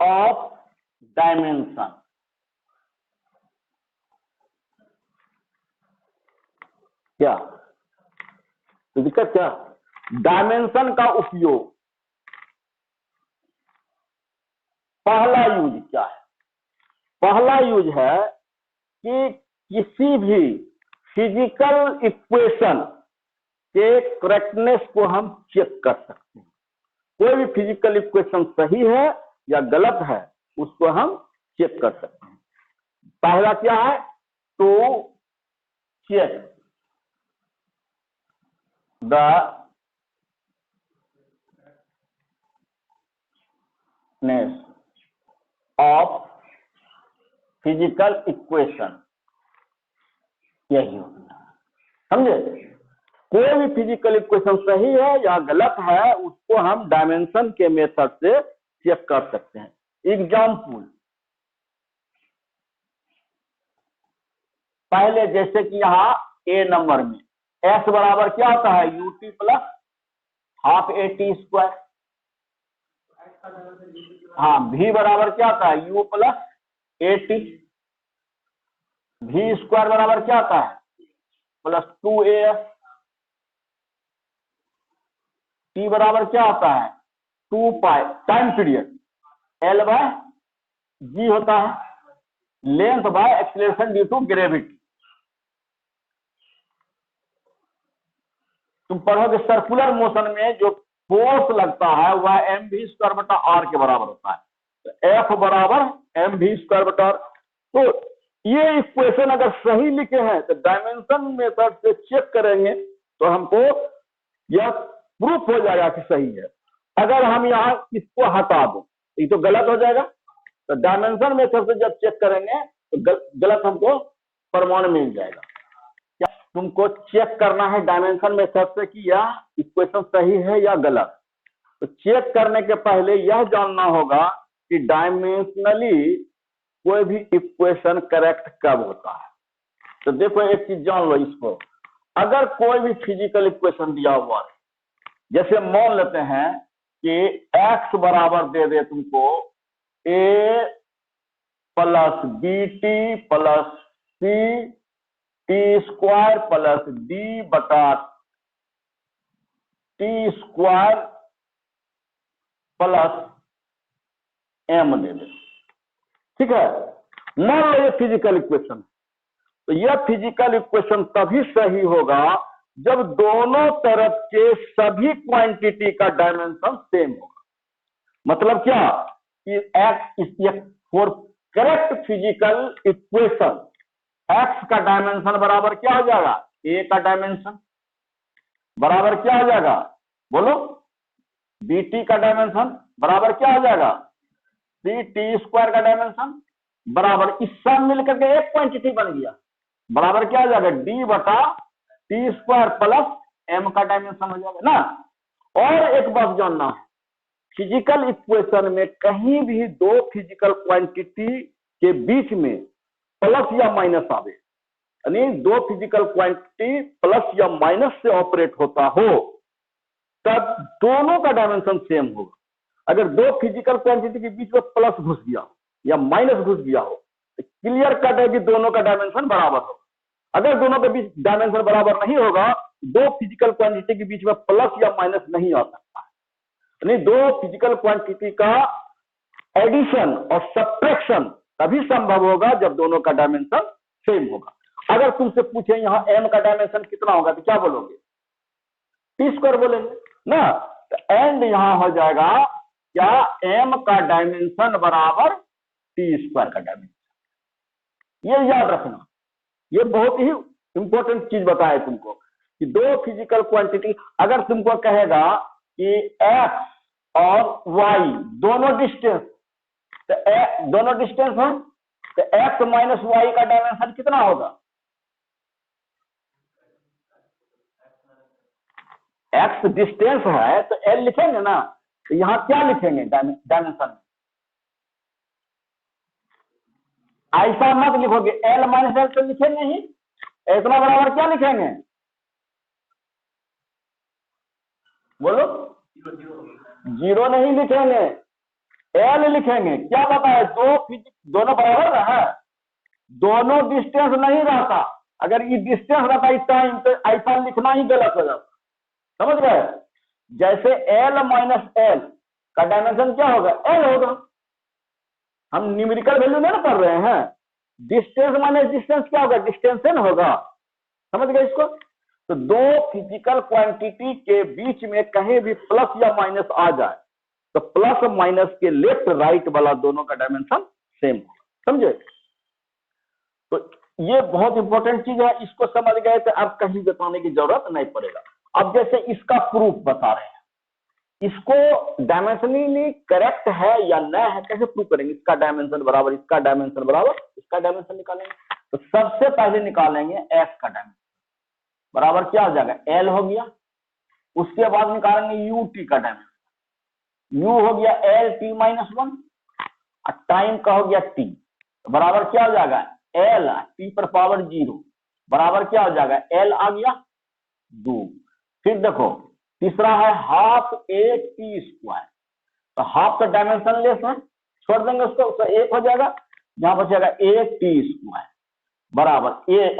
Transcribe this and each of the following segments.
Of dimension. क्या तो दिक्कत क्या? डायमेंशन का उपयोग, पहला यूज क्या है? पहला यूज है कि किसी भी फिजिकल इक्वेशन के करेक्टनेस को हम चेक कर सकते हैं। कोई भी फिजिकल इक्वेशन सही है या गलत है उसको हम चेक कर सकते हैं। पहला क्या है? To check the ness of physical equation, यही होता है, समझे? कोई भी फिजिकल इक्वेशन सही है या गलत है उसको हम डायमेंशन के मेथड से चेक कर सकते हैं। एग्जाम्पल, पहले जैसे कि यहाँ ए नंबर में एक्स बराबर क्या होता है? UT plus half A T square. हाँ, भी बराबर क्या होता है? You plus A T. भी स्क्वायर बराबर क्या होता है? Plus 2af। टी बराबर क्या होता है? 2 pi time period, L by g होता है, length by acceleration due to gravity. तुम पढ़ोगे सर्कुलर मोशन में जो फोर्स लगता है वह एम भी स्क्वायर बटा आर के बराबर होता है। तो एफ बराबर एम भी स्क्वायर बटा आर। तो ये इक्वेशन अगर सही लिखे हैं तो डायमेंशन मेथड से चेक करेंगे तो हमको यह प्रूफ हो जाएगा कि सही है। अगर हम यहाँ इसको हटा दो ये तो गलत हो जाएगा। तो डायमेंशन मेथड से जब चेक करेंगे तो गलत हमको प्रमाण मिल जाएगा। क्या तुमको चेक करना है डायमेंशन मेथड से कि यह इक्वेशन सही है या गलत? तो चेक करने के पहले यह जानना होगा कि डायमेंशनली कोई भी इक्वेशन करेक्ट कब होता है। तो देखो एक चीज जान लो इसको, अगर कोई भी फिजिकल इक्वेशन दिया हुआ है, जैसे मान लेते हैं कि x बराबर दे दे तुमको a plus b t plus c t square plus d बटा टी स्क्वायर प्लस एम दे दे, ठीक है? मान लो ये फिजिकल इक्वेशन। तो यह फिजिकल इक्वेशन तभी सही होगा जब दोनों तरफ के सभी क्वांटिटी का डायमेंशन सेम होगा। मतलब क्या कि x for correct physical equation x का डायमेंशन बराबर क्या हो जाएगा? ए का डायमेंशन बराबर क्या हो जाएगा? बोलो। बी टी का डायमेंशन बराबर क्या हो जाएगा? सी टी स्क्वायर का डायमेंशन बराबर, इस सब मिलकर के एक क्वांटिटी बन गया, बराबर क्या हो जाएगा? डी बटा टी स्क्वायर प्लस एम का डायमेंशन हो जाएगा ना। और एक बात जानना है, फिजिकल इक्वेशन में कहीं भी दो फिजिकल क्वांटिटी के बीच में प्लस या माइनस आवे, यानी दो फिजिकल क्वांटिटी प्लस या माइनस से ऑपरेट होता हो तब दोनों का डायमेंशन सेम होगा। अगर दो फिजिकल क्वांटिटी के बीच में प्लस घुस गया या माइनस घुस गया हो तो क्लियर कट है कि दोनों का डायमेंशन बराबर होगा। अगर दोनों के बीच डायमेंशन बराबर नहीं होगा, दो फिजिकल क्वांटिटी के बीच में प्लस या माइनस नहीं आ सकता है। यानी दो फिजिकल क्वांटिटी का एडिशन और सब्ट्रैक्शन तभी संभव होगा जब दोनों का डायमेंशन सेम होगा। अगर तुमसे पूछे यहाँ एम का डायमेंशन कितना होगा तो क्या बोलोगे? टी स्क्वायर बोलेंगे ना। तो एंड यहां हो जाएगा क्या? एम का डायमेंशन बराबर टी स्क्वायर का डायमेंशन। ये याद रखना, ये बहुत ही इंपॉर्टेंट चीज बताया तुमको कि दो फिजिकल क्वांटिटी, अगर तुमको कहेगा कि एक्स और वाई दोनों डिस्टेंस, तो दोनों डिस्टेंस है तो एक्स माइनस वाई का डायमेंशन कितना होगा? एक्स डिस्टेंस है तो एल लिखेंगे ना। तो यहां क्या लिखेंगे डायमेंशन? ऐसा मत लिखोगे, एल माइनस एल तो लिखेंगे ही, इतना बराबर क्या लिखेंगे? बोलो। जीरो नहीं लिखेंगे, एल लिखेंगे, क्या बताए, दोनों बराबर ना है, दोनों डिस्टेंस नहीं रहता, अगर ये डिस्टेंस रहता इस टाइम तो ऐसा लिखना ही गलत हो जाता, समझ गए। जैसे एल माइनस एल का डायमेंशन क्या होगा, एल होगा। हम न्यूमेरिकल वैल्यू नहीं ना पढ़ रहे हैं, डिस्टेंस माइनस डिस्टेंस क्या होगा, डिस्टेंस होगा, समझ गए इसको। तो दो फिजिकल क्वांटिटी के बीच में कहीं भी प्लस या माइनस आ जाए तो प्लस माइनस के लेफ्ट राइट वाला दोनों का डायमेंशन सेम होगा, समझे। तो ये बहुत इंपॉर्टेंट चीज है, इसको समझ गए तो अब कहीं बताने की जरूरत नहीं पड़ेगा। अब जैसे इसका प्रूफ बता रहे हैं, इसको डायमेंशनली करेक्ट है या नहीं है, कैसे प्रूव करेंगे, इसका डायमेंशन बराबर इसका डायमेंशन बराबर इसका डायमेंशन निकालेंगे। तो सबसे पहले निकालेंगे एक्स का डायमेंशन बराबर क्या हो जाएगा, एल हो गया। उसके बाद निकालेंगे यू टी का डायमेंशन, यू हो गया एल टी माइनस वन, और टाइम का हो गया टी, बराबर क्या हो जाएगा, एल टी पर पावर 0 बराबर क्या हो जाएगा, एल आ गया 2। फिर देखो तीसरा है हाफ ए टी स्क्वायर, तो हाफ का डायमेंशन लेस है, छोड़ देंगे उसको, उसका एक हो जाएगा, यहां बचेगा ए टी स्क्वायर बराबर A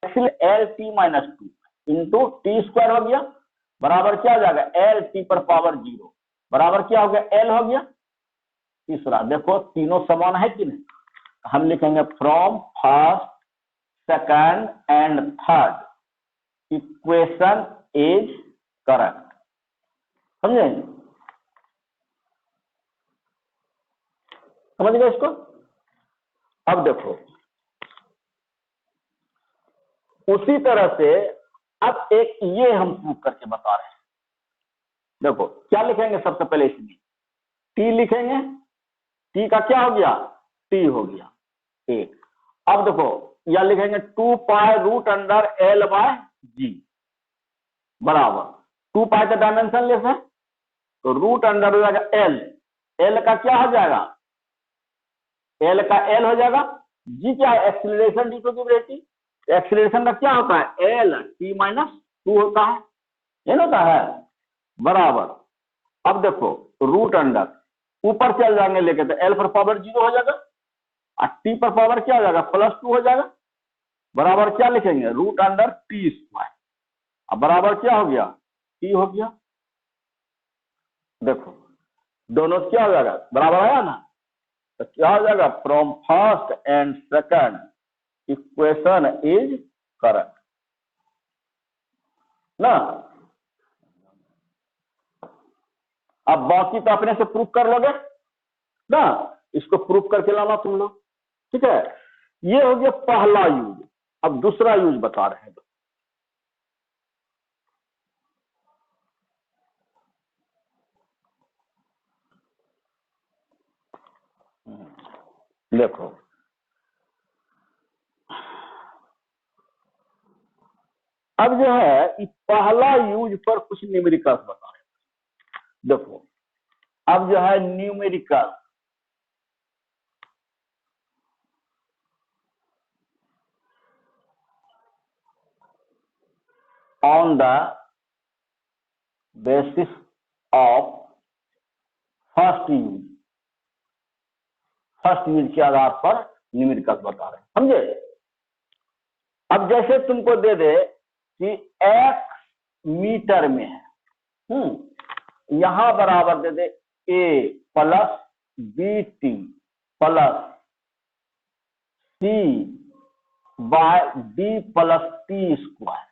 L T minus 2 into T square हो गया, बराबर क्या हो जाएगा, एल टी पर पावर 0 बराबर क्या हो गया, एल हो गया। तीसरा देखो तीनों समान है कि नहीं, हम लिखेंगे from first second and third equation is correct, समझे, समझ गए इसको। अब देखो उसी तरह से अब एक ये हम प्रूव करके बता रहे हैं, देखो क्या लिखेंगे सबसे पहले, इसमें टी लिखेंगे, टी का क्या हो गया, टी हो गया एक। अब देखो या लिखेंगे 2 pi root under l by g बराबर 2 पाई का डायमेंशन लेस है तो रूट अंडर हो जाएगा एल, एल का क्या हो जाएगा, एल का एल हो जाएगा, जी क्या है acceleration due to the gravity, acceleration का क्या होता है, एल टी माइनस 2 होता है, ये होता है बराबर। अब देखो रूट अंडर ऊपर चल जाएंगे लेके तो एल पर पावर 0 हो जाएगा और टी पर पावर क्या हो जाएगा, +2 हो जाएगा, बराबर क्या लिखेंगे, रूट अंडर टी स्क्वायर, अब बराबर क्या हो गया, टी हो गया। देखो दोनों क्या हो जाएगा, बराबर आया ना, तो क्या हो जाएगा, from first and second equation is correct ना। अब बाकी तो अपने से प्रूफ कर लोगे ना, इसको प्रूफ करके लाना तुम लोग, ठीक है। ये हो गया पहला यूज। अब दूसरा यूज बता रहे हैं, देखो अब जो है इस पहला यूज पर कुछ न्यूमेरिकल्स बता रहे हैं। देखो अब जो है numerical on the basis of first use के आधार पर न्यूमेरिकल्स बता रहे हैं, समझे। अब जैसे तुमको दे दे कि x मीटर में है, यहां बराबर दे दे a plus b t plus c by d plus t square,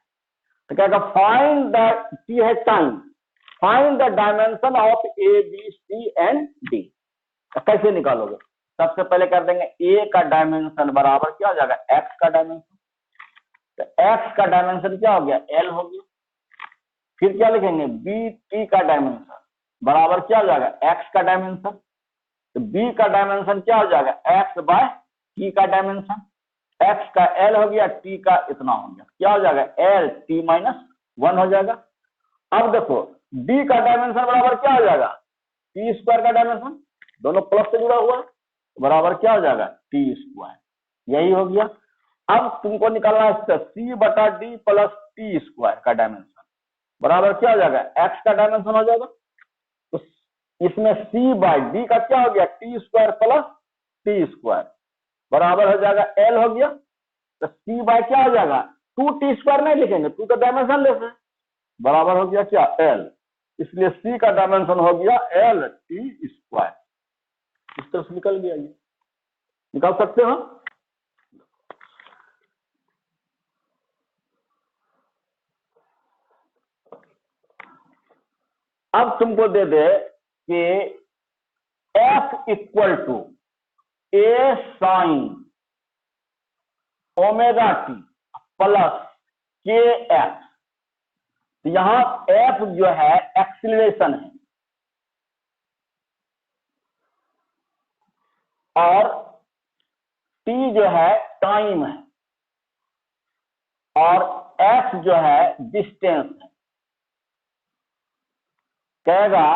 तो क्या फाइंड द टी है time, find the dimension of a b c and d. कैसे निकालोगे, सबसे पहले कर देंगे ए का डायमेंशन बराबर क्या हो जाएगा, एक्स का डायमेंशन, तो एक्स का डायमेंशन क्या हो गया, एल हो गया। फिर क्या लिखेंगे, बी टी का डायमेंशन बराबर क्या हो जाएगा, एक्स का डायमेंशन, तो बी का डायमेंशन क्या हो जाएगा, एक्स बाय टी का डायमेंशन, एक्स का एल हो गया, टी का इतना हो गया, क्या हो जाएगा, एल टी माइनस 1 हो जाएगा। अब देखो डी का डायमेंशन बराबर क्या हो जाएगा, टी स्क्वायर का डायमेंशन, दोनों प्लस से जुड़ा हुआ है, बराबर क्या हो जाएगा, टी स्क्वायर, यही हो गया। अब तुमको निकालना है सी बटा डी प्लस टी स्क्वायर का डायमेंशन, बराबर क्या हो जाएगा, एक्स का डायमेंशन हो जाएगा। तो इसमें c बाई डी का क्या हो गया, T square plus t square बराबर हो जाएगा एल हो गया। तो c बाई क्या हो जाएगा, 2t² नहीं लिखेंगे, 2 तो डायमेंशन लेस है, बराबर हो गया क्या एल, इसलिए c का डायमेंशन हो गया एल टी स्क्वायर। इस तरह से निकल गया, ये निकाल सकते हो। अब तुमको दे दे कि f equal to a sine omega t plus k x, यहां f जो है एक्सीलरेशन है और t जो है टाइम है और x जो है डिस्टेंस है। कहेगा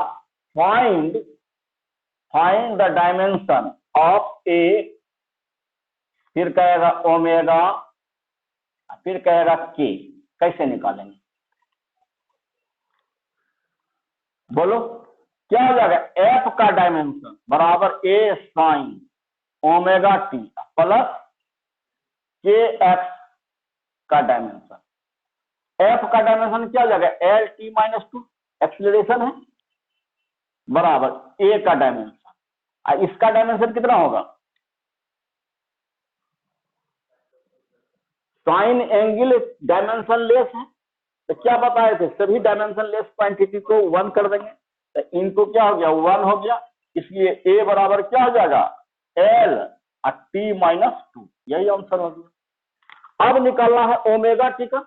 फाइंड द डायमेंशन ऑफ ए, फिर कहेगा ओमेगा, फिर कहेगा के। कैसे निकालेंगे बोलो, क्या हो जाएगा, एफ का डायमेंशन बराबर ए sine omega t plus k x का डायमेंशन। एफ का डायमेंशन क्या हो जाएगा, एल टी माइनस 2 एक्सीलरेशन है बराबर ए का डायमेंशन। इसका डायमेंशन कितना होगा, साइन एंगल डायमेंशन लेस है, तो क्या बताए थे, सभी डायमेंशन लेस क्वांटिटी को 1 कर देंगे, तो इनको क्या हो गया 1 हो गया, इसलिए ए बराबर क्या हो जाएगा एल टी माइनस 2, यही आंसर हो गया। अब निकालना है ओमेगा टी का,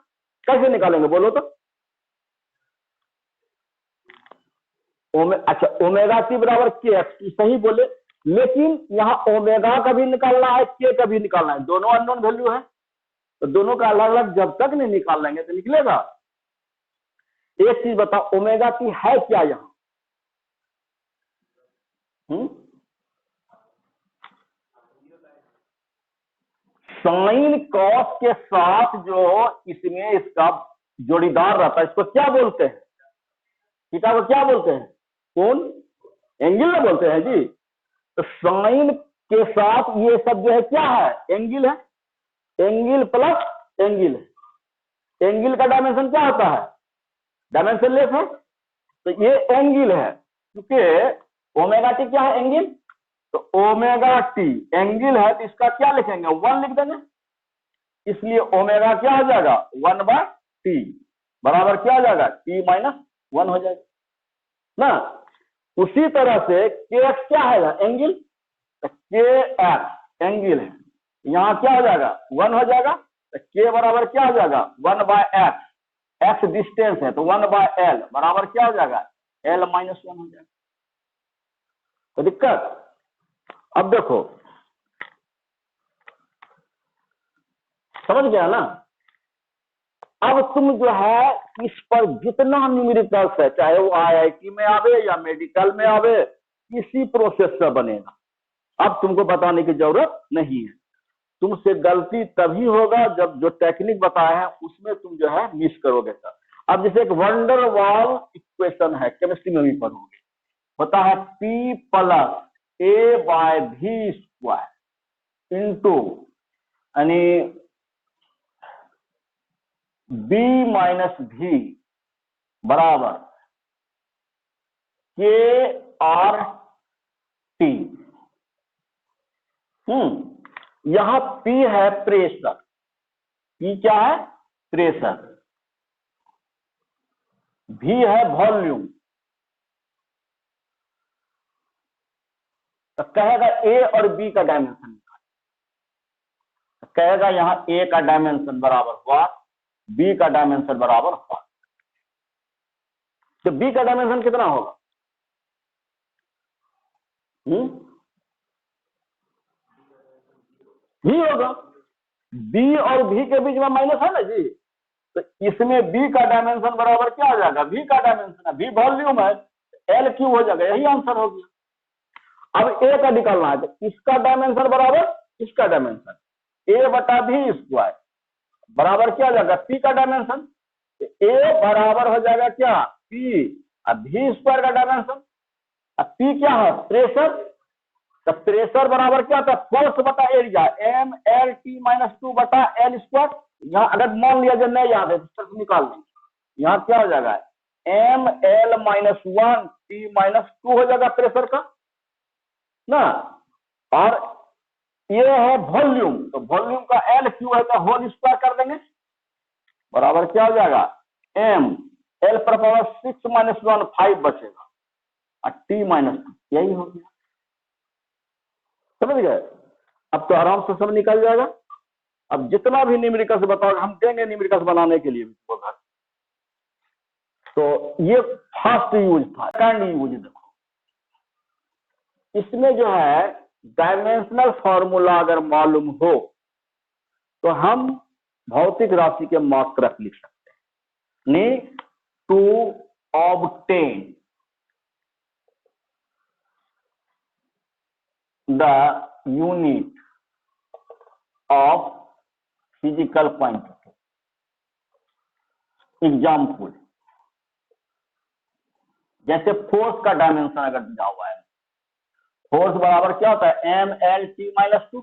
कैसे निकालेंगे बोलो तो। अच्छा ओमेगा टी बराबर के एक्स, सही बोले, लेकिन यहाँ ओमेगा का भी निकालना है, के का भी निकालना है, दोनों अननोन वैल्यू है, तो दोनों का अलग अलग जब तक नहीं निकाल लेंगे तो निकलेगा। एक चीज बताओ, ओमेगा टी है क्या यहाँ, साइन कॉस के साथ जो इसमें इसका जोड़ीदार रहता है, इसको क्या बोलते हैं, थीटा को क्या बोलते हैं, कौन एंगल ना बोलते हैं जी। तो साइन के साथ ये सब जो है क्या है, एंगल है, एंगल प्लस एंगल है। एंगल का डायमेंशन क्या होता है, डायमेंशन लेस है, तो ये एंगल है, क्योंकि ओमेगा टी क्या है एंगल, तो ओमेगा टी एंगल है, तो इसका क्या लिखेंगे 1 लिख देंगे, इसलिए ओमेगा क्या हो जाएगा 1/t बराबर क्या हो जाएगा t माइनस 1 हो जाएगा ना। उसी तरह से के एक्स क्या है एंगल, के एक्स एंगल है, यहाँ क्या हो जाएगा 1 हो जाएगा, तो के बराबर क्या हो जाएगा 1/x, एक्स डिस्टेंस है तो 1/l बराबर क्या हो जाएगा l माइनस 1 हो जाएगा। तो दिक्कत, अब देखो समझ गया ना। अब तुम जो है इस पर जितना न्यूमेरिकल्स है, चाहे वो IIT में आवे या मेडिकल में आवे, इसी प्रोसेस से बनेगा, अब तुमको बताने की जरूरत नहीं है। तुमसे गलती तभी होगा जब जो टेक्निक बताया है उसमें तुम जो है मिस करोगे सर। अब जैसे एक वंडर वाल इक्वेशन है, केमिस्ट्री में भी पढ़ोगे, होता है P प्लस A/V² इंटू यानी B माइनस V बराबर KRT। यहां P है प्रेशर, P क्या है प्रेशर, V है वॉल्यूम, तो कहेगा A और B का डायमेंशन निकाल, कहेगा यहां A का डायमेंशन बराबर हुआ B का डायमेंशन बराबर हुआ, तो B का डायमेंशन कितना होगा, V होगा, B और V के बीच में माइनस है ना जी, तो इसमें B का डायमेंशन बराबर क्या हो जाएगा, V का डायमेंशन है, V वॉल्यूम है, L क्यूब हो जाएगा, यही आंसर हो गया। अब A का निकालना है, तो इसका डायमेंशन बराबर इसका डायमेंशन A/V² बराबर क्या हो जाएगा P का डायमेंशन, A बराबर हो जाएगा क्या P और V² का डायमेंशन, अब पी क्या है? प्रेशर। तो प्रेशर बराबर क्या होता है? फोर्स बटा area, M L T minus 2 बटा एल स्क्वायर। यहाँ अगर मान लिया जाए नहीं याद है तो सिर्फ निकाल देंगे। यहाँ क्या हो जाएगा? M L minus 1 T minus 2 हो जाएगा प्रेशर का ना। और ये है वॉल्यूम, तो वॉल्यूम का एल क्यू है तो होल स्क्वायर कर देंगे, बराबर क्या हो जाएगा? एम एल पर पावर 6 माइनस 1 5 बचेगा और टी माइनस 2, यही हो गया। समझ गए? अब तो आराम से सब निकल जाएगा। अब जितना भी न्यूमेरिकल्स बताओगे हम देंगे न्यूमेरिकल्स बनाने के लिए भी घर। तो ये फर्स्ट यूज था। सेकंड यूज देखो, इसमें जो है डायमेंशनल फॉर्मूला अगर मालूम हो तो हम भौतिक राशि के मात्रक लिख सकते हैं। To obtain the unit of physical quantity. Example, जैसे फोर्स का डायमेंशन अगर दिया हुआ है, फोर्स बराबर क्या होता है? M L T minus 2।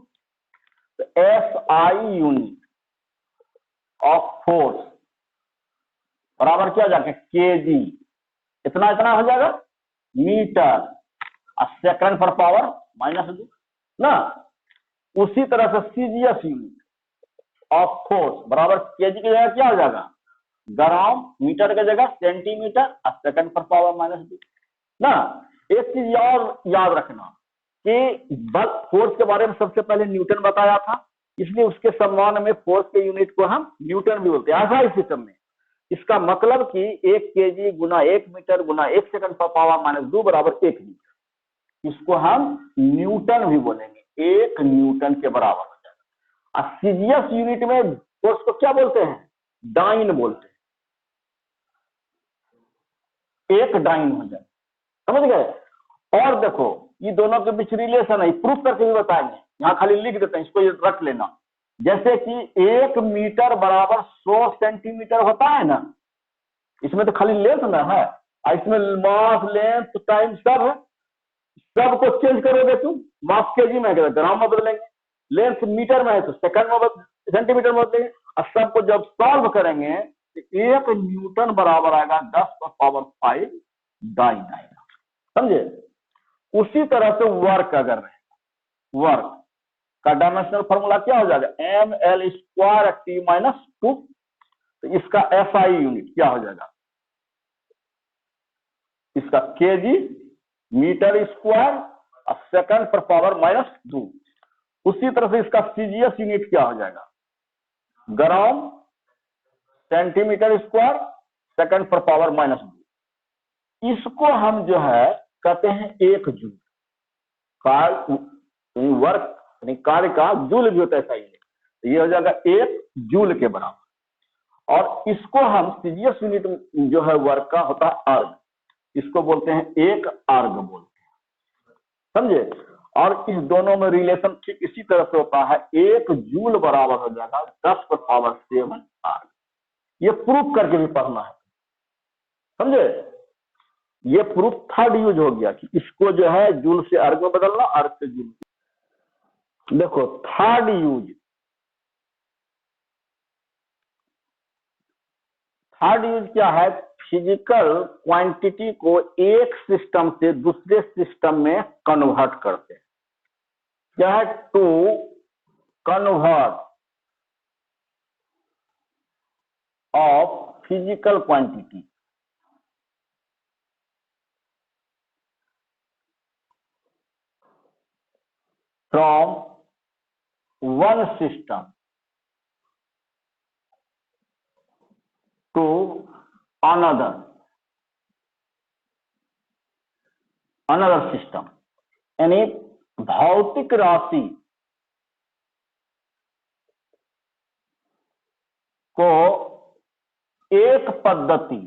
तो S I unit of force बराबर क्या हो जाएगा? के जी। इतना इतना हो जाएगा मीटर और सेकंड पर पावर माइनस 2 ना। उसी तरह से सीजीएस यूनिट ऑफ फोर्स बराबर केजी की जगह क्या हो जाएगा? ग्राम, मीटर की जगह सेंटीमीटर और सेकंड पर पावर माइनस 2 ना। एक चीज और याद रखना कि बल फोर्स के बारे में सबसे पहले न्यूटन बताया था, इसलिए उसके सम्मान में फोर्स के यूनिट को हम न्यूटन भी बोलते हैं। ऐसा ही सिस्टम में इसका मतलब कि 1 केजी गुना 1 मीटर गुना 1 सेकंड पर पावर माइनस 2 बराबर 1 मीटर, इसको हम न्यूटन भी बोलेंगे। 1 न्यूटन के बराबर हो जाएगा। और सीजीएस यूनिट में फोर्स को क्या बोलते हैं? डाइन बोलते हैं। 1 डाइन हो जाए, समझ गए? और देखो ये दोनों के बीच रिलेशन है, प्रूफ करके भी बताएंगे। यहाँ खाली लिख देते हैं, इसको ये रख लेना। जैसे कि 1 मीटर बराबर 100 सेंटीमीटर होता है ना, इसमें तो खाली लेंथ ना है, और इसमें मास लेंथ टाइम सब है। सबको चेंज करोगे तुम, मास केजी में है ग्राम में बदलेंगे, लेंथ मीटर में है तो सेकंड में सेंटीमीटर में बदलेंगे। और सबको जब सॉल्व करेंगे तो 1 न्यूटन बराबर आएगा 10 का पावर 5 डाइन आएगा। समझे? उसी तरह से वर्क अगर रहेगा, वर्क का डायमेंशनल फॉर्मूला क्या हो जाएगा? M L square T minus 2। तो इसका एसआई यूनिट क्या हो जाएगा? इसका केजी मीटर स्क्वायर और सेकंड पर पावर माइनस 2। उसी तरह से इसका सीजीएस यूनिट क्या हो जाएगा? ग्राम सेंटीमीटर स्क्वायर सेकंड पर पावर माइनस 2। इसको हम जो है कहते हैं 1 जूल। कार्य वर्क कार्य का जूल भी होता है सही, तो ये हो जाएगा 1 जूल के बराबर। और इसको हम सीजीएस यूनिट जो है वर्क का होता है अर्ग, इसको बोलते हैं 1 अर्ग बोलते हैं। समझे? और इस दोनों में रिलेशन ठीक इसी तरह से होता है। 1 जूल बराबर हो जाएगा 10 पर पावर 7 अर्ग। ये प्रूफ करके भी पढ़ना है। समझे? ये प्रूफ थर्ड यूज हो गया कि इसको जो है जूल से अर्ग में बदलना, अर्ग से जूल। देखो थर्ड यूज, थर्ड यूज क्या है? फिजिकल क्वांटिटी को एक सिस्टम से दूसरे सिस्टम में कन्वर्ट करते हैं। क्या है? To convert of physical quantity from one system to another system. यानी भौतिक राशि को एक पद्धति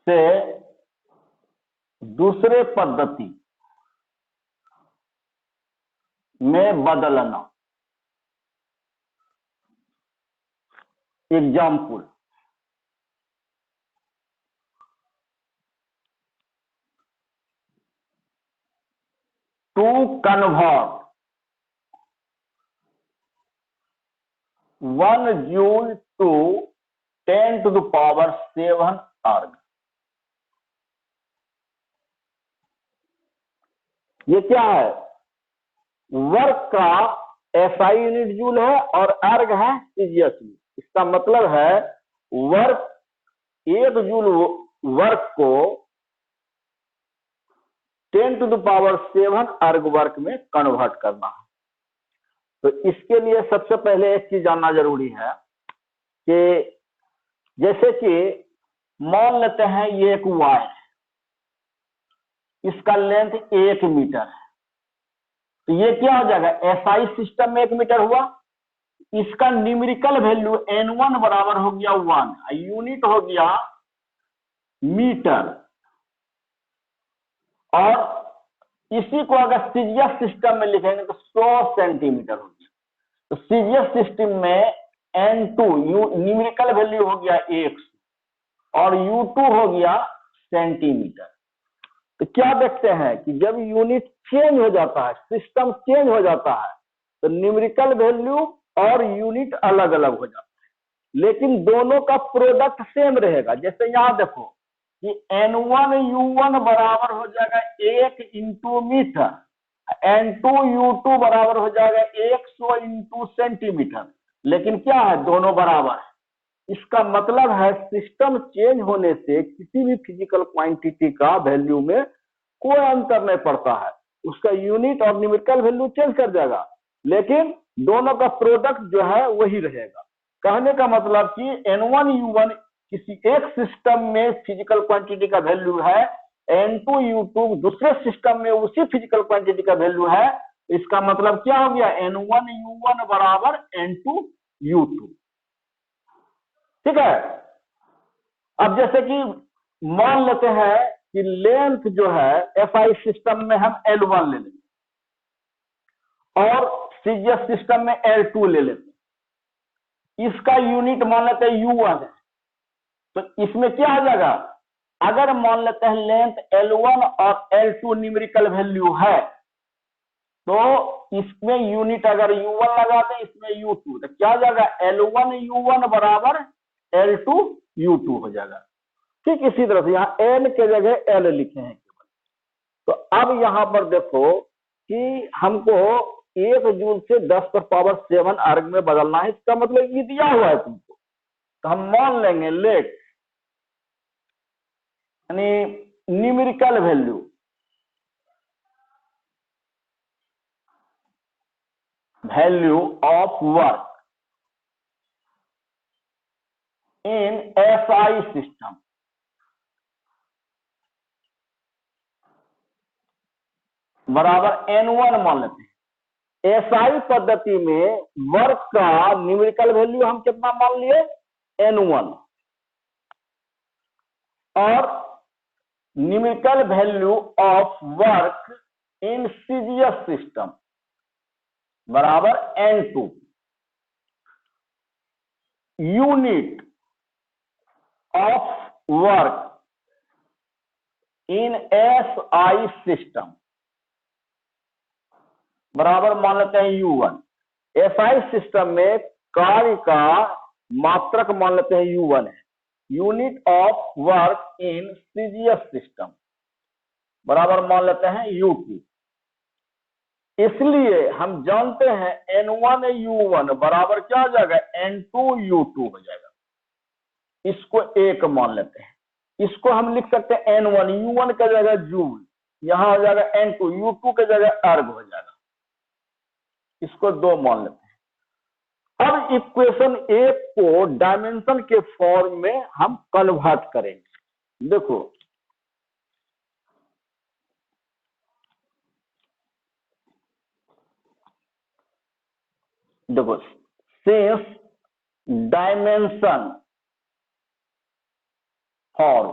से दूसरे पद्धति में बदलना। Example, to convert 1 joule to 10⁻7 erg. ये क्या है? वर्क का एसआई यूनिट जूल है और अर्ग है सीजीएस यूनिट। इसका मतलब है वर्क 1 जूल वर्क को 10⁻7 अर्ग वर्क में कन्वर्ट करना है। तो इसके लिए सबसे पहले एक चीज जानना जरूरी है कि जैसे कि मान लेते हैं ये एक वायर है, इसका लेंथ 1 मीटर है, तो ये क्या हो जाएगा? एसआई सिस्टम में 1 मीटर हुआ, इसका न्यूमेरिकल वैल्यू n1 बराबर हो गया 1, यूनिट हो गया मीटर, और इसी को अगर सीजीएस सिस्टम में लिखेंगे तो 100 सेंटीमीटर हो गया। तो सीजीएस सिस्टम में n2 न्यूमेरिकल वैल्यू हो गया 100 और u2 हो गया सेंटीमीटर। तो क्या देखते हैं कि जब यूनिट चेंज हो जाता है, सिस्टम चेंज हो जाता है, तो न्यूमेरिकल वैल्यू और यूनिट अलग अलग हो जाता है, लेकिन दोनों का प्रोडक्ट सेम रहेगा। जैसे यहां देखो कि n1 u1 बराबर हो जाएगा 1 इंटू मीटर, n2 u2 बराबर हो जाएगा 100 इंटू सेंटीमीटर, लेकिन क्या है? दोनों बराबर है। इसका मतलब है सिस्टम चेंज होने से किसी भी फिजिकल क्वांटिटी का वैल्यू में कोई अंतर नहीं पड़ता है, उसका यूनिट और न्यूमेरिकल वैल्यू चेंज कर जाएगा, लेकिन दोनों का प्रोडक्ट जो है वही रहेगा। कहने का मतलब कि n1 u1 किसी एक सिस्टम में फिजिकल क्वांटिटी का वैल्यू है, n2 u2 दूसरे सिस्टम में उसी फिजिकल क्वांटिटी का वैल्यू है। इसका मतलब क्या हो गया? n1 u1 बराबर n2 u2। ठीक है। अब जैसे कि मान लेते हैं कि लेंथ जो है एफआई सिस्टम में हम L1 ले लेंगे और सीजीएस सिस्टम में L2 ले लेते हैं। इसका यूनिट मान लेते हैं U1 है, तो इसमें क्या आ जाएगा? अगर मान लेते हैं लेंथ L1 और L2 न्यूमेरिकल वैल्यू है, तो इसमें यूनिट अगर U1 लगाते हैं, इसमें U2, तो क्या आ जाएगा? L1 U1 बराबर L2 U2 हो जाएगा। ठीक इसी तरह से यहाँ N के जगह L लिखे हैं केवल। तो अब यहाँ पर देखो कि हमको 1 जूल से 10⁻7 अर्ग में बदलना है। इसका मतलब ये दिया हुआ है तुमको, तो हम मान लेंगे लेट यानी numerical value of work in SI system बराबर n1 मान लेते हैं। एसआई पद्धति में वर्क का न्यूमेरिकल वैल्यू हम कितना मान लिए? n1, और numerical value of work in CGS system बराबर n2। Unit of work in SI system बराबर मान लेते हैं U1। एसआई सिस्टम में कार्य का मात्रक मान लेते हैं U1 है। Unit of work in CGS system बराबर मान लेते हैं U2। इसलिए हम जानते हैं N1 U1 बराबर क्या हो जाएगा? N2 U2 हो जाएगा। इसको 1 मान लेते हैं। इसको हम लिख सकते हैं N1 U1 के जगह जूल, यहां हो जाएगा N2 U2 के जगह अर्ग हो जाएगा। इसको 2 मान लेते हैं। अब इक्वेशन 1 को डायमेंशन के फॉर्म में हम कन्वर्ट करेंगे। देखो since dimension form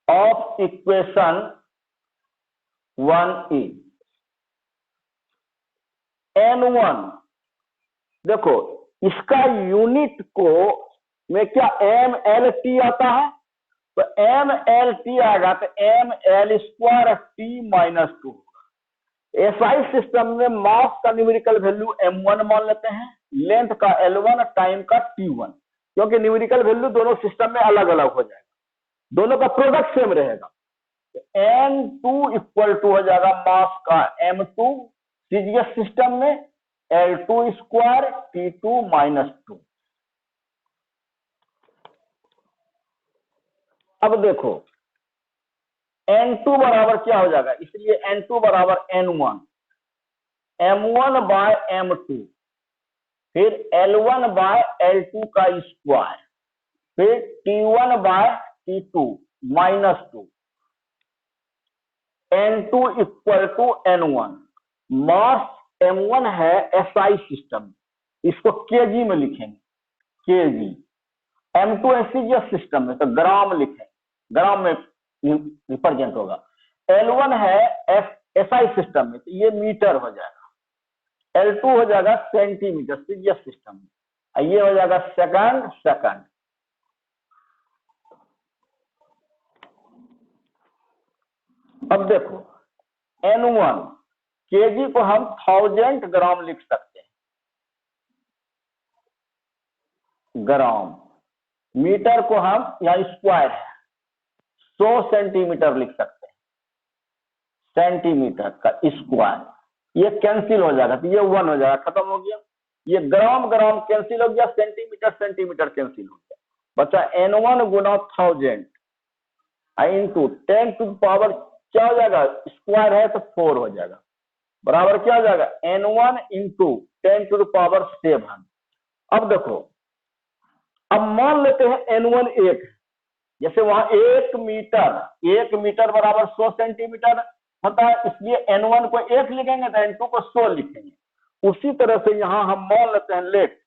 of equation 1 is N1, देखो इसका यूनिट को में क्या MLT आता है, तो MLT आएगा तो ML² T - 2 होगा। एसआई सिस्टम में मास का न्यूमेरिकल वैल्यू m1 मान लेते हैं, लेंथ का L1, टाइम का T1, क्योंकि न्यूमेरिकल वैल्यू दोनों सिस्टम में अलग अलग हो जाएगा, दोनों का प्रोडक्ट सेम रहेगा। N2 इक्वल टू हो जाएगा मास का M2 सीजीएस सिस्टम में, L2 स्क्वायर T2 माइनस 2। अब देखो N2 बराबर क्या हो जाएगा, इसलिए N2 बराबर N1, M1 बाय M2, फिर L1 बाय L2 का स्क्वायर, फिर T1 by T2 minus 2। N2 equal to N1, mass M1 है एसआई सिस्टम, इसको केजी में लिखेंगे, केजी। M2 एससीजीएस सिस्टम में तो ग्राम लिखेंगे, ग्राम में रिप्रेजेंट होगा। L1 है एसआई सिस्टम में तो ये मीटर हो जाएगा, L2 हो जाएगा सेंटीमीटर सीजीएस सिस्टम में, ये हो जाएगा सेकंड सेकंड। अब देखो N1 केजी को हम 1000 ग्राम लिख सकते हैं, ग्राम। मीटर को हम यहाँ स्क्वायर है 100 सेंटीमीटर लिख सकते हैं, सेंटीमीटर का स्क्वायर। ये कैंसिल हो जाएगा तो ये 1 हो जाएगा, खत्म हो गया। ये ग्राम ग्राम कैंसिल हो गया, सेंटीमीटर सेंटीमीटर कैंसिल हो गया, बचा N1 Guna 1000 into 10 to power क्या हो जाएगा, स्क्वायर है तो 4 हो जाएगा, बराबर क्या हो जाएगा N1 इंटू 10 टू पावर 7। अब देखो, अब मान लेते हैं N1 1, जैसे वहां 1 मीटर बराबर 100 सेंटीमीटर होता है, इसलिए N1 को 1 लिखेंगे तो N2 को 100 लिखेंगे। उसी तरह से यहां हम मान लेते हैं लेट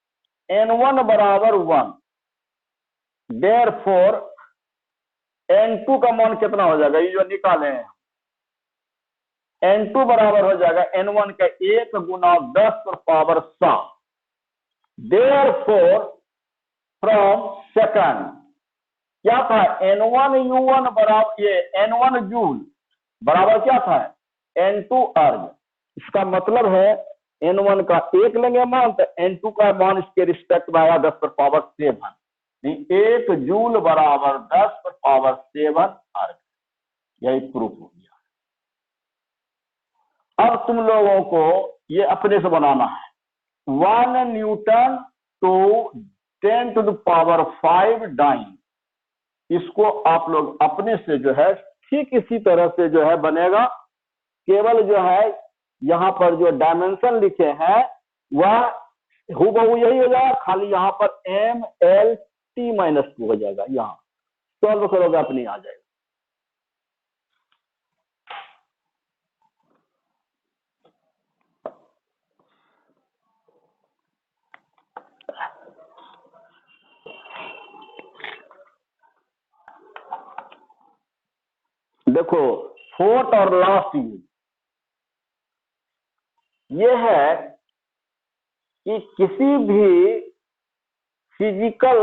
N1 बराबर 1, देयरफॉर N2 का मान कितना हो जाएगा, ये जो निकाले हैं, N2 बराबर हो जाएगा N1 का 1 गुना 10 पावर 7। देयरफॉर फ्रॉम सेकंड क्या था, N1 U1 बराबर, ये N1 जूल बराबर क्या था N2 अर्ग। इसका मतलब है N1 का 1 लेंगे मान तो N2 का मान इसके रिस्पेक्ट में आया 10 पावर 7, नहीं 1 जूल बराबर 10 पावर 7 अर्ग। यही प्रूफ हो गया। अब तुम लोगों को ये अपने से बनाना है, 1 newton to 10 to the power 5 dyne. इसको आप लोग अपने से जो है ठीक इसी तरह से जो है बनेगा, केवल जो है यहाँ पर जो डायमेंशन लिखे हैं वह हूबहू यही हो जाएगा, खाली यहाँ पर MLT-2 हो जाएगा। यहाँ सॉल्व करोगे अपनी आ जाएगा। देखो फोर्थ और लास्ट यूज ये है कि किसी भी फिजिकल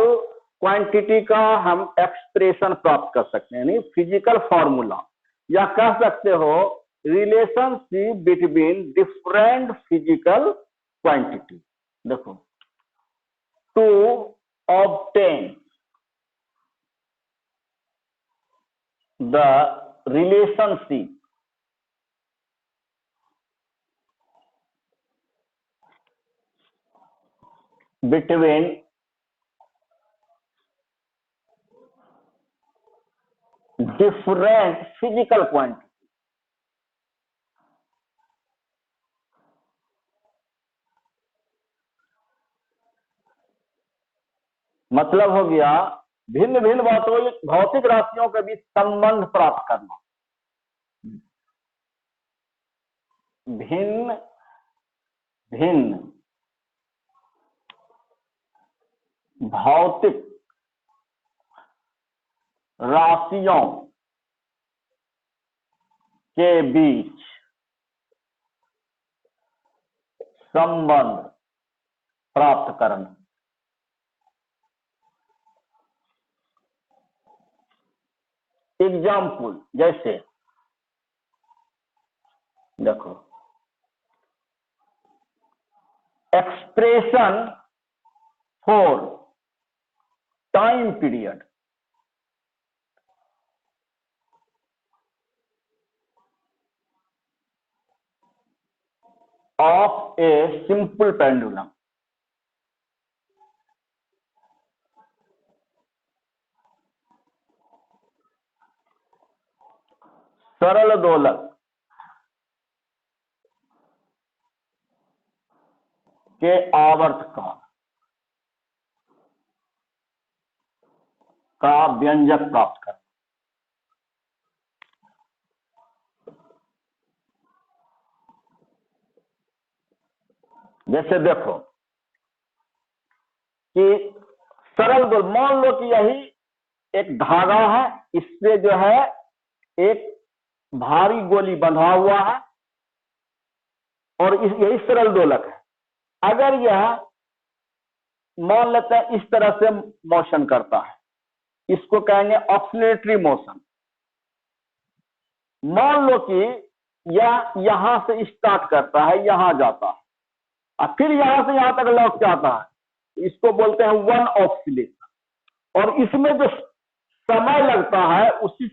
क्वांटिटी का हम एक्सप्रेशन प्राप्त कर सकते हैं, नहीं फिजिकल फॉर्मूला, या कह सकते हो relationship between different physical quantity. देखो to obtain the relationship between different physical quantity, मतलब हो गया भिन्न भिन्न भौतिक राशियों के बीच संबंध प्राप्त करना। भिन्न भिन्न भौतिक राशियों के बीच संबंध प्राप्त करना। एग्जाम्पल जैसे देखो expression for time period of a simple pendulum. सरल दोलक के आवर्तकाल का व्यंजक प्राप्त करना। जैसे देखो कि सरल दोलक, मान लो कि यही एक धागा है, इससे जो है एक भारी गोली बंधा हुआ है और यही सरल दोलक है। अगर यह मान लेते हैं इस तरह से मोशन करता है, इसको कहेंगे ऑक्सिलेटरी मोशन। मान लो कि यह यहां से स्टार्ट करता है, यहां जाता है और फिर यहां से यहां तक लौट के आता है, इसको बोलते हैं वन ऑक्सिलेशन। और इसमें जो समय लगता है उसी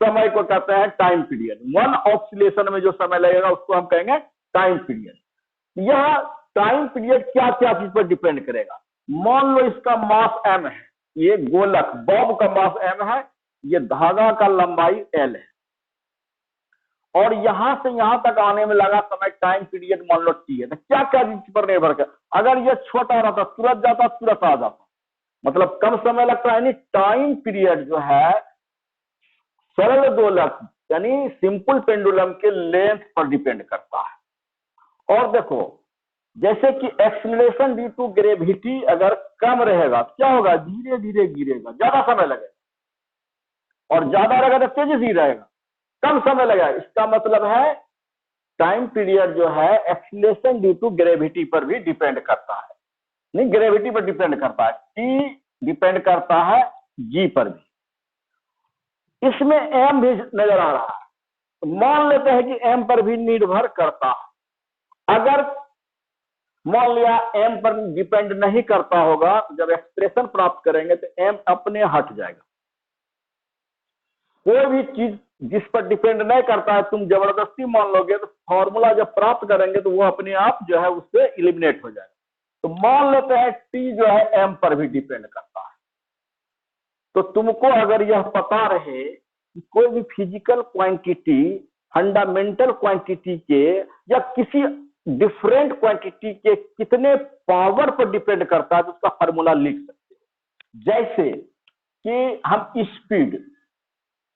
समय को कहते हैं टाइम पीरियड। वन ऑक्सिलेशन में जो समय लगेगा उसको हम कहेंगे टाइम पीरियड। यह टाइम पीरियड क्या क्या चीज पर डिपेंड करेगा। मान लो इसका मास m है, ये गोलक बॉब का मास m है, ये धागा का लंबाई l है और यहां से यहां तक आने में लगा समय टाइम पीरियड मान लो t है। तो क्या क्या चीज पर निर्भर कर, अगर ये छोटा रहता तुरंत जाता तुरंत आ जाता, मतलब कम समय लगता है। यानी टाइम पीरियड जो है सरल दोलक यानी सिंपल पेंडुलम के लेंथ पर डिपेंड करता है। और देखो जैसे कि एक्सीलरेशन ड्यू टू ग्रेविटी अगर कम रहेगा क्या होगा, धीरे धीरे गिरेगा, ज्यादा समय लगेगा। और ज्यादा रहेगा तो तेजी से रहेगा, कम समय लगेगा। इसका मतलब है टाइम पीरियड जो है एक्सीलरेशन ड्यू टू ग्रेविटी पर भी डिपेंड करता है। नहीं, ग्रेविटी पर डिपेंड करता है, टी डिपेंड करता है जी पर भी। इसमें एम भी नजर आ रहा है, तो मान लेते हैं कि एम पर भी निर्भर करता है। अगर मान लिया एम पर डिपेंड नहीं करता होगा, जब एक्सप्रेशन प्राप्त करेंगे तो एम अपने हट जाएगा। कोई भी चीज जिस पर डिपेंड नहीं करता है तुम जबरदस्ती मान लोगे तो फॉर्मूला जब प्राप्त करेंगे तो वो अपने आप जो है उससे एलिमिनेट हो जाएगा। तो मान लेते हैं टी जो है एम पर भी डिपेंड करता है। तो तुमको अगर यह पता रहे कि कोई भी फिजिकल क्वांटिटी फंडामेंटल क्वांटिटी के या किसी डिफरेंट क्वांटिटी के कितने पावर पर डिपेंड करता है तो उसका फार्मूला लिख सकते हैं। जैसे कि हम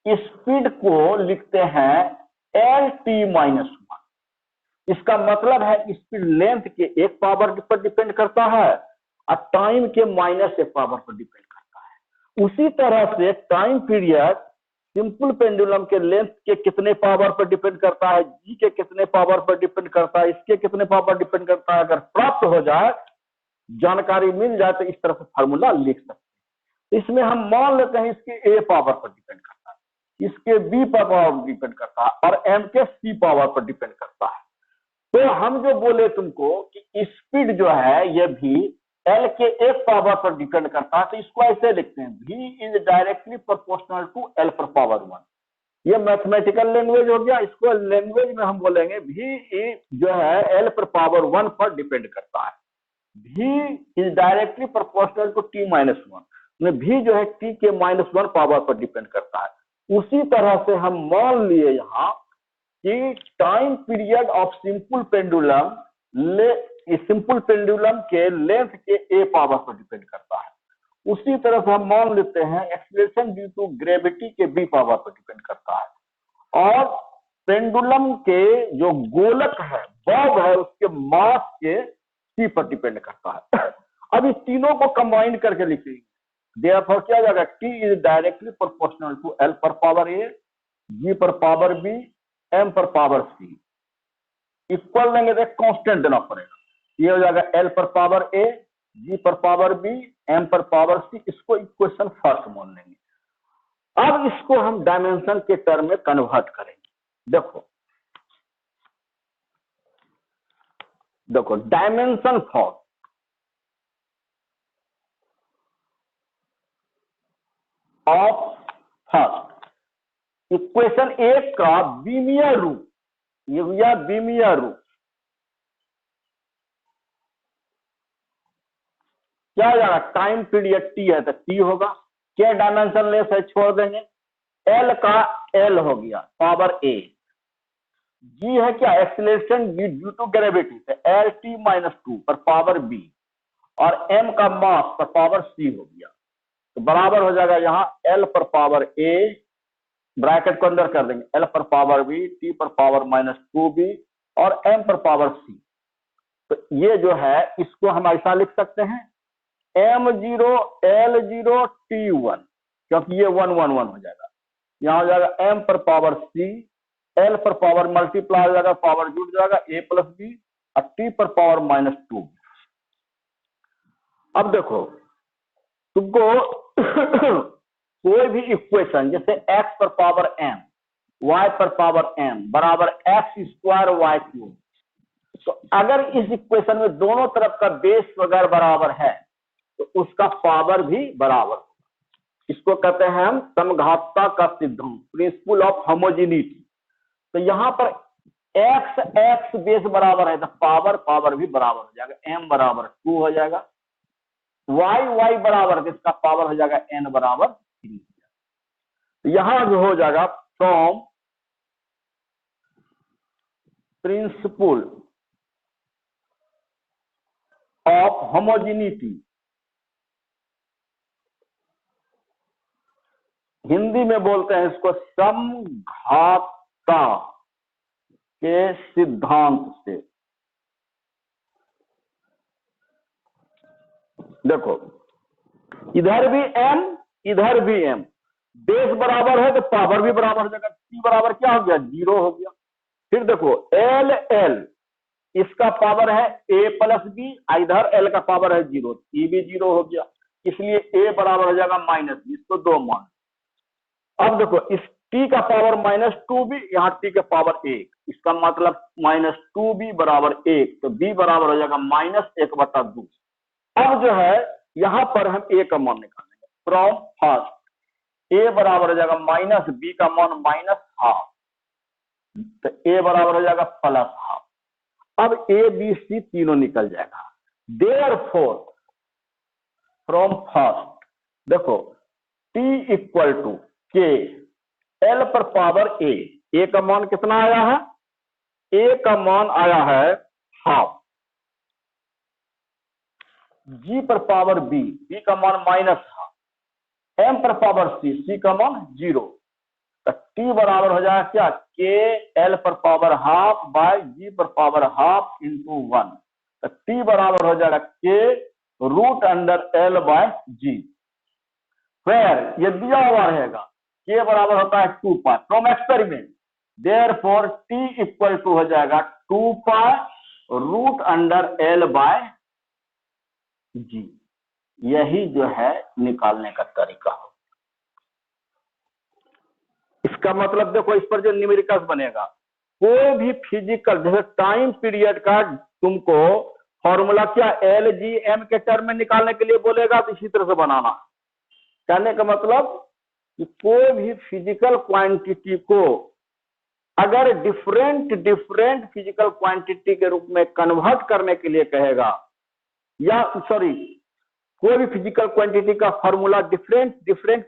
स्पीड को लिखते हैं एल टी माइनस वन। इसका मतलब है स्पीड लेंथ के एक पावर पर डिपेंड करता है और टाइम के माइनस एक पावर पर डिपेंड करता है। उसी तरह से टाइम पीरियड सिंपल पेंडुलम के लेंथ के कितने पावर पर डिपेंड करता है, जी के कितने पावर पर डिपेंड करता है, इसके कितने पावर डिपेंड करता है। अगर प्राप्त हो जाए, जानकारी मिल जाए तो इस तरह से फार्मूला लिख सकते हैं। इसमें हम मान लेते हैं इसके ए पावर पर डिपेंड करता है, इसके बी पावर पर डिपेंड करता है और एम के सी पावर पर डिपेंड करता है। तो हम जो बोले तुमको कि स्पीड जो है यह भी एल के एक पावर पर डिपेंड करता है, तो इसको ऐसे लिखते हैं v is directly proportional to l पर पावर वन। ये मैथमेटिकल लैंग्वेज हो गया। इसको लैंग्वेज में हम बोलेंगे v जो है एल पर पावर वन पर डिपेंड करता है। v is directly proportional to t minus one, v जो है t के माइनस वन पावर पर डिपेंड करता है। उसी तरह से हम मान लिए यहाँ कि time period of simple pendulum के लेंथ के ए पावर पर डिपेंड करता है। उसी तरह से हम मान लेते हैं एक्सीलरेशन ड्यू टू ग्रेविटी के बी पावर पर डिपेंड करता है। और पेंडुलम के जो गोलक है बॉब है उसके मास के सी पर डिपेंड करता है। अब इस तीनों को कंबाइन करके लिखेंगे, देयरफॉर क्या हो जाएगा, t is directly proportional to l पर पावर ए, जी पर पावर बी, एम पर पावर सी। इक्वल लेंगे तो कांस्टेंट देना पड़ेगा। ये हो जाएगा एल पर पावर ए, जी पर पावर बी, एम पर पावर सी। इसको इक्वेशन फर्स्ट मान लेंगे। अब इसको हम डायमेंशन के टर्म में कन्वर्ट करेंगे। देखो देखो dimension for of first equation एक का बीमीय रूप, यह बीमीय रूप क्या हो जाएगा, टाइम पीरियड टी है तो टी होगा, क्या डायमेंशन लेस है छोड़ देंगे, एल का एल हो गया पावर ए, जी है क्या एक्सीलरेशन ड्यू टू ग्रेविटी तो एल टी माइनस टू पर पावर बी, और एम का मास पर पावर सी हो गया, तो बराबर हो जाएगा यहाँ एल पर पावर ए, ब्रैकेट को अंदर कर देंगे, एल पर पावर बी, टी पर पावर माइनस टू बी और एम पर पावर सी। तो ये जो है इसको हम ऐसा लिख सकते हैं m0 l0 t1, क्योंकि ये 1 1 1 हो जाएगा, यहां हो जाएगा m पर पावर c, l पर पावर मल्टीप्लाई हो जाएगा, पावर जुड़ जाएगा a प्लस बी और t पर पावर माइनस टू। अब देखो तुमको कोई भी इक्वेशन जैसे x पर पावर m, y पर पावर m बराबर x स्क्वायर y क्यूब, तो अगर इस इक्वेशन में दोनों तरफ का बेस वगैरह बराबर है तो उसका पावर भी बराबर होगा। इसको कहते हैं हम समघातता का सिद्धांत, प्रिंसिपल ऑफ होमोजेनिटी। तो यहां पर x x बेस बराबर है तो पावर पावर भी बराबर हो जाएगा, m बराबर 2 हो जाएगा, y y बराबर इसका पावर हो जाएगा n बराबर 3। तो यहां जो हो जाएगा from principle of homogeneity, Hindi में बोलते हैं इसको समघातता के सिद्धांत से। देखो इधर भी m इधर भी m, बेस बराबर है तो पावर भी बराबर हो जाएगा, t बराबर क्या हो गया 0 हो गया। फिर देखो l l इसका पावर है a प्लस बी, इधर l का पावर है 0, t भी 0 हो गया, इसलिए a बराबर हो जाएगा माइनस बी, इसको 2 मान। अब देखो इस t का पावर माइनस टू बी, यहाँ t का पावर 1, इसका मतलब माइनस टू बी बराबर 1, तो b बराबर हो जाएगा माइनस 1/2। अब जो है यहां पर हम a का मान निकालेंगे फ्रॉम फर्स्ट, a बराबर हो जाएगा माइनस b का मान माइनस हाफ, तो a बराबर हो जाएगा प्लस हाफ। अब a b c तीनों निकल जाएगा, देयरफॉर फ्रॉम फर्स्ट देखो t इक्वल टू के l पर पावर a का मान कितना आया है, a का मान आया है हाफ, g पर पावर b का मान माइनस हाफ, m पर पावर c का मान 0, तो t बराबर हो जाएगा क्या के l पर पावर हाफ बाय g पर पावर हाफ इंटू 1, तो t बराबर हो जाएगा k root under l by g। फिर ये दिया हुआ रहेगा के बराबर होता है 2 pi from experiment, therefore t equal to हो जाएगा 2 pi root under l by g। यही जो है निकालने का तरीका हो। इसका मतलब देखो इस पर जो न्यूमेरिकल्स बनेगा, कोई भी फिजिकल जैसे टाइम पीरियड का तुमको फॉर्मूला क्या एल जी एम के टर्म में निकालने के लिए बोलेगा तो इसी तरह से बनाना। कहने का मतलब कि कोई भी फिजिकल क्वांटिटी को अगर डिफरेंट डिफरेंट फिजिकल क्वांटिटी के रूप में कन्वर्ट करने के लिए कहेगा, या सॉरी कोई भी फिजिकल क्वांटिटी का formula different different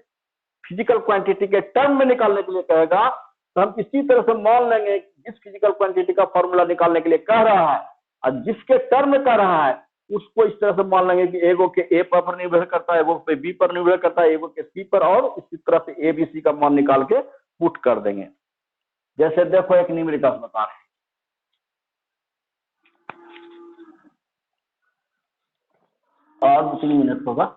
physical quantity के टर्म में निकालने के लिए कहेगा, तो हम इसी तरह से मान लेंगे जिस फिजिकल क्वांटिटी का फॉर्मूला निकालने के लिए कह रहा है और जिसके टर्म में कह रहा है उसको इस तरह से मान लेंगे कि एगो के ए पर निर्भर करता है, एगो पे बी पर निर्भर करता है, एगो के सी पर, और इसी तरह से ए बी सी का मान निकाल के पुट कर देंगे। जैसे देखो एक न्यूमेरिकल बता रहे हैं, और 2-3 मिनट होगा।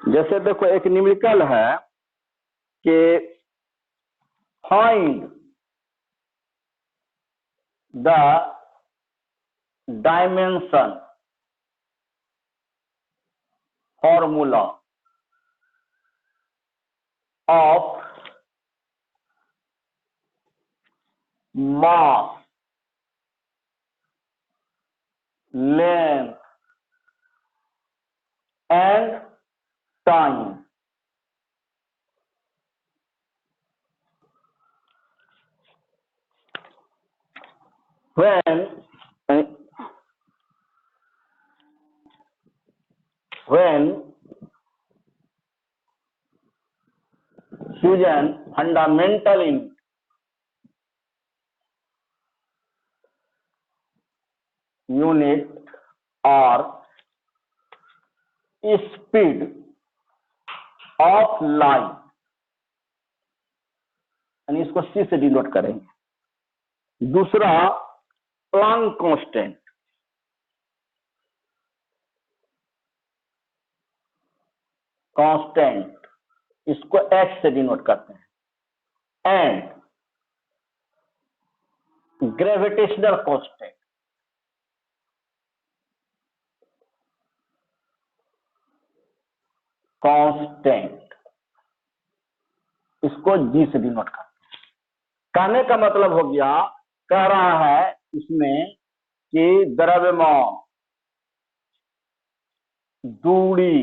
जैसे देखो एक न्यूमेरिकल है कि find the dimension formula of mass, length and time. When fusion fundamental unit or speed of light, यानी इसको सी से डिनोट करेंगे। दूसरा प्लांक कांस्टेंट, इसको एच से डिनोट करते हैं, एंड ग्रेविटेशनल कांस्टेंट, इसको जी से डिनोट करते हैं। कहने का मतलब हो गया, कह रहा है इसमें कि द्रव्यमान, दूरी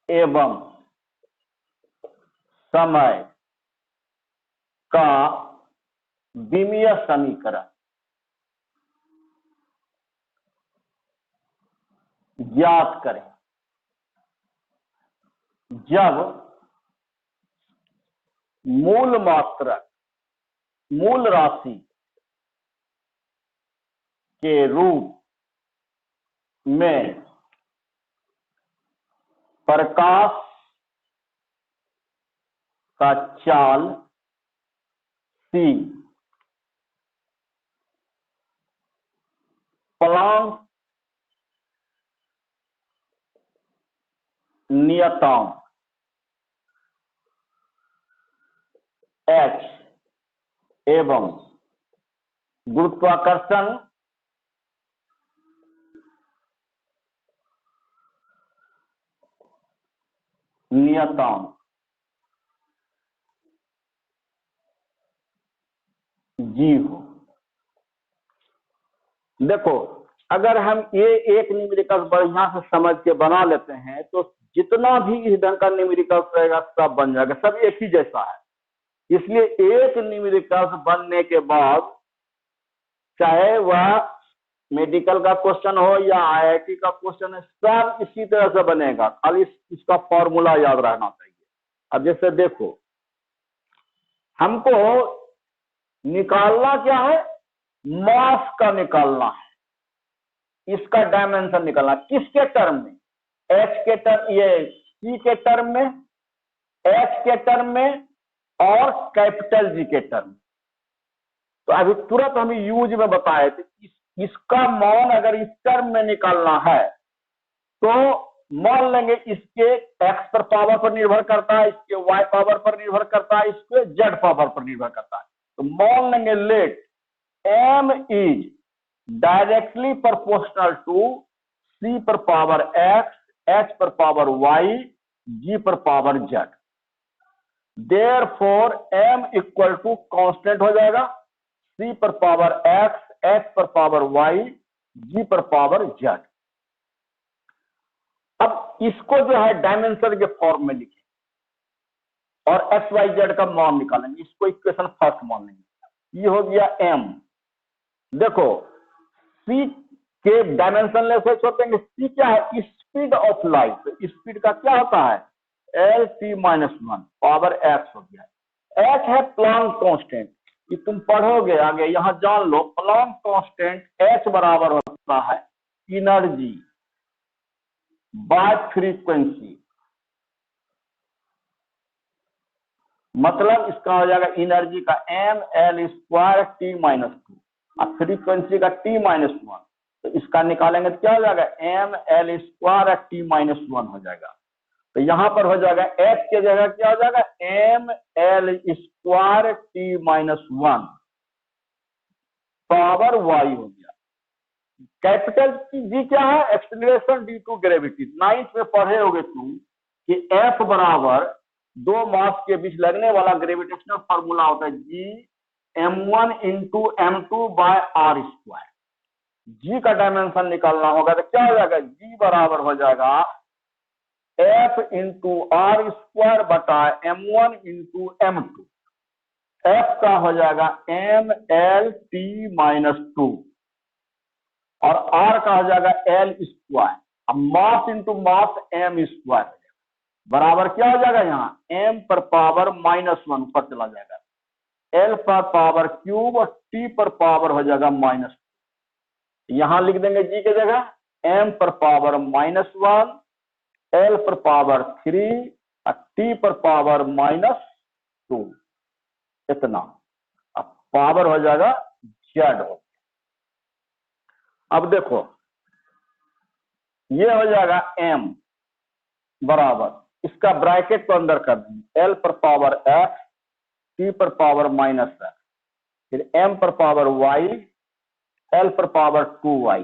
एवं समय का विमीय समीकरण ज्ञात करें जब मूल मात्रक, मूल राशि के रूप में प्रकाश का चाल सी प्लांक नियतांक एच एवं गुरुत्वाकर्षण नियतांक जी हो। देखो, अगर हम ये एक न्यूमेरिकल बढ़िया से समझ के बना लेते हैं तो जितना भी इस ढंग का न्यूमेरिकल रहेगा सब बन जाएगा, सब एक ही जैसा है। इसलिए एक न्यूमेरिकल बनने के बाद चाहे वह मेडिकल का क्वेश्चन हो या आईआईटी का क्वेश्चन है, सब इसी तरह से बनेगा, खाली इसका फॉर्मूला याद रहना चाहिए। अब जैसे देखो, हमको निकालना क्या है, मास का निकालना है, इसका डायमेंशन निकालना, किसके टर्म में, एच के टर्म, ये सी के टर्म में, एच के टर्म में और कैपिटल जी के टर्म। तो अभी तुरंत हम यूज में बताए थे, इसका मान अगर इस टर्म में निकालना है तो मान लेंगे इसके एक्स पर पावर पर निर्भर करता है, इसके वाई पावर पर निर्भर करता है, इसके जेड पावर पर निर्भर करता है। तो मान लेंगे let m is directly proportional to c पर पावर एक्स, एच पर पावर वाई, जी पर power z. Therefore m equal to constant हो जाएगा सी पर पावर एक्स, एच पर पावर वाई, जी पर पावर जेड। अब इसको जो है डायमेंशन के फॉर्म में लिखें और एक्स वाई जेड का मान निकालेंगे, इसको इक्वेशन फर्स्ट मान लेंगे। ये हो गया एम। देखो, सी के डायमेंशन लेस होते, सी क्या है, स्पीड ऑफ लाइट। तो स्पीड का क्या होता है, L T minus one power x हो गया। एच है प्लांक कांस्टेंट, कि तुम पढ़ोगे आगे, यहां जान लो, प्लांक कांस्टेंट एच बराबर होता है एनर्जी बाय फ्रीक्वेंसी। मतलब इसका हो जाएगा एनर्जी का M L square T minus two और फ्रीक्वेंसी का टी माइनस वन। तो इसका निकालेंगे तो क्या हो जाएगा, M L square T minus one हो जाएगा। तो यहां पर हो जाएगा एच के जगह क्या हो जाएगा, M L square T minus one power y हो गया। कैपिटल जी क्या है, acceleration due to gravity. 9th में पढ़े होगे तुम कि एफ बराबर दो मास के बीच लगने वाला ग्रेविटेशनल फॉर्मूला होता है G m1 into m2 by r square. G का डायमेंशन निकालना होगा तो क्या हो जाएगा, जी बराबर हो जाएगा एफ इंटू आर स्क्वायर बटा m1 इंटू m2। एफ का हो जाएगा एम एल टी माइनस 2 और आर का हो जाएगा एल स्क्वायर। अब mass into mass M square बराबर क्या हो जाएगा, यहाँ m पर पावर -1 ऊपर चला जाएगा, l पर पावर क्यूब और t पर पावर हो जाएगा -2। यहां लिख देंगे g की जगह m पर पावर -1, l पर पावर 3 और t पर पावर -2 इतना। अब पावर हो जाएगा z हो। अब देखो ये हो जाएगा m बराबर, इसका ब्रैकेट को अंदर कर देंगे, l पर पावर f, t पर पावर -f, फिर m पर पावर y, l पर पावर 2y,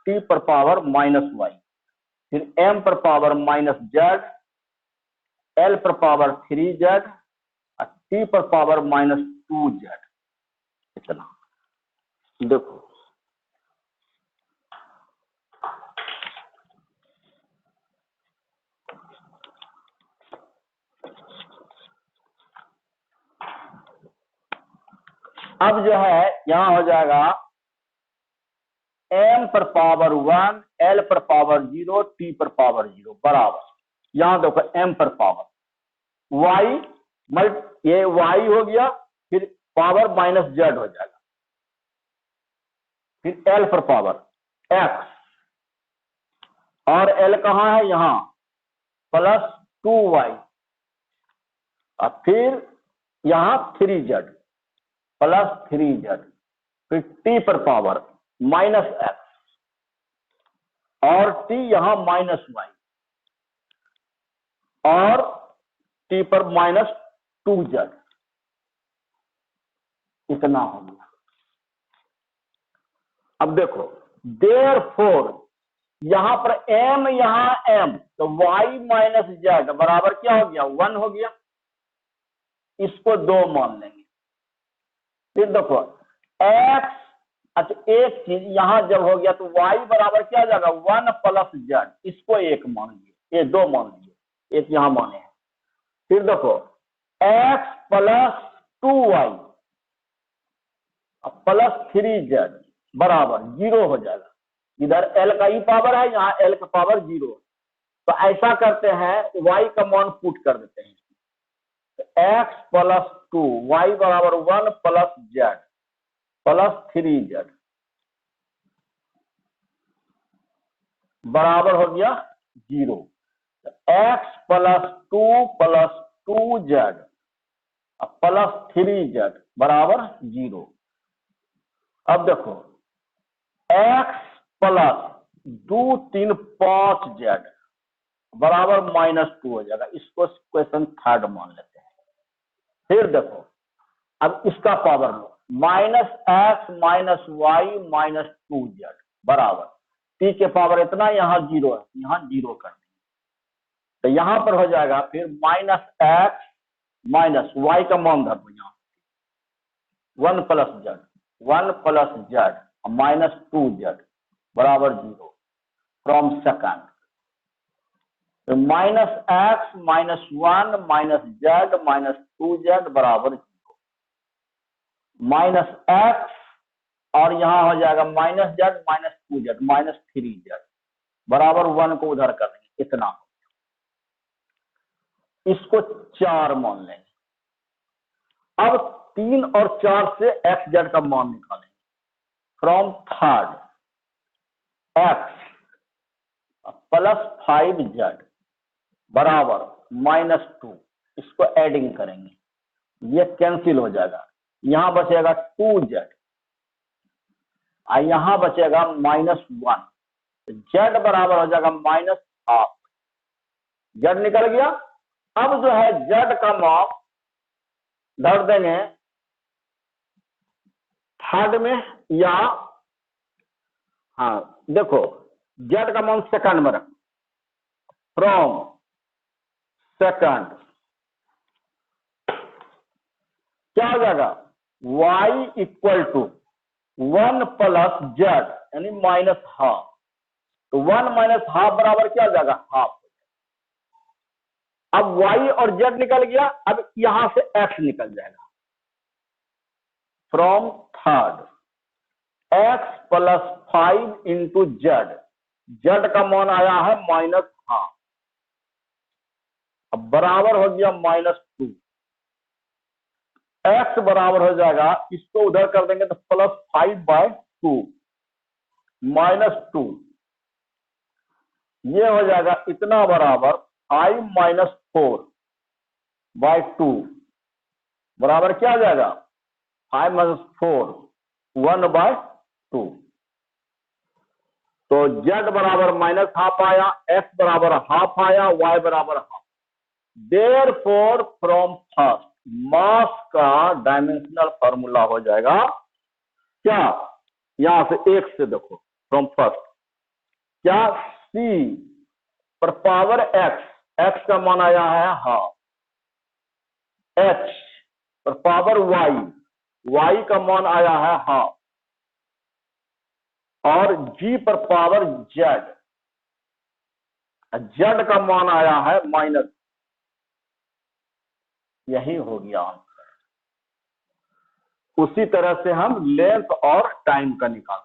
t पर पावर -y, फिर m पर पावर -z, l पर पावर 3z और t पर पावर -2z इतना। देखो अब जो है यहां हो जाएगा m पर पावर 1, l पर पावर 0, t पर पावर 0 बराबर, यहां देखो m पर पावर y ये y हो गया, फिर पावर -z हो जाएगा, फिर l पर पावर x और l कहां है, यहां +2y और फिर यहां 3z +3z, फिर t पर पावर -x और t यहां -y और t पर -2z इतना हो गया। अब देखो देयरफॉर यहां पर m यहां m तो y z बराबर क्या हो गया, 1 हो गया, इसको 2 मान लेंगे। फिर देखो x, अच्छा एक चीज यहां जब हो गया तो y बराबर क्या हो जाएगा 1 + z, इसको 1 मान लिए, ये 2 मान लिए, एक यहां माने हैं। फिर देखो x + 2y +3z बराबर 0 हो जाएगा, इधर l का ही पावर है, यहाँ l का पावर 0। तो ऐसा करते हैं y का मान पुट कर देते हैं, x + 2 y बराबर 1 + z +3z बराबर हो गया 0। x + 2 + 2z +3z बराबर 0। अब देखो x + 2 3 5z बराबर -2 हो जाएगा, इसको क्वेश्चन थर्ड मान लेते हैं। फिर देखो अब इसका पावर लो, -x -y -2z बराबर t के पावर इतना, यहाँ 0 है, यहाँ 0 कर देंगे तो यहाँ पर हो जाएगा फिर -x -y का मान धर दो, यहाँ 1 + z -2z बराबर 0 फ्रॉम सेकंड। तो -x -1 -z -2z बराबर 0 -x और यहां हो जाएगा -z -2z -3z बराबर 1 को उधर कर देंगे, इतना इसको 4 मान लेंगे। अब 3 और 4 से xz का मान निकालेंगे, फ्रॉम थर्ड x +5z बराबर -2, इसको एडिंग करेंगे, ये कैंसिल हो जाएगा, यहां बचेगा 2z और यहां बचेगा -1, z बराबर हो जाएगा -12, z निकल गया। अब जो है z का मान धर देंगे थर्ड में, या हाँ देखो z का मान सेकंड में रख, फ्रॉम सेकंड क्या हो जाएगा, y equal to 1 plus z यानी माइनस हाफ। तो 1 माइनस हाफ बराबर क्या हो जाएगा, हाफ। अब y और z निकल गया, अब यहां से x निकल जाएगा। From third x plus 5 into Z, Z का मान आया है माइनस हाफ, अब बराबर हो गया -2। x बराबर हो जाएगा, इसको उधर कर देंगे तो +5/2 -2, ये हो जाएगा इतना बराबर 5 - 4/2 बराबर क्या हो जाएगा, 5 - 4 1/2। तो z बराबर -हाफ आया, x बराबर हाफ आया, y बराबर half. Therefore from first mass का डायमेंशनल फॉर्मूला हो जाएगा क्या, यहां से एक से देखो, फ्रॉम फर्स्ट क्या, c पर पावर x, x का मान आया है हाफ, h पर पावर y, y का मान आया है हाफ, और g पर पावर z, z का मान आया है माइनस। यही हो गया आंसर। उसी तरह से हम लेंथ और टाइम का निकाल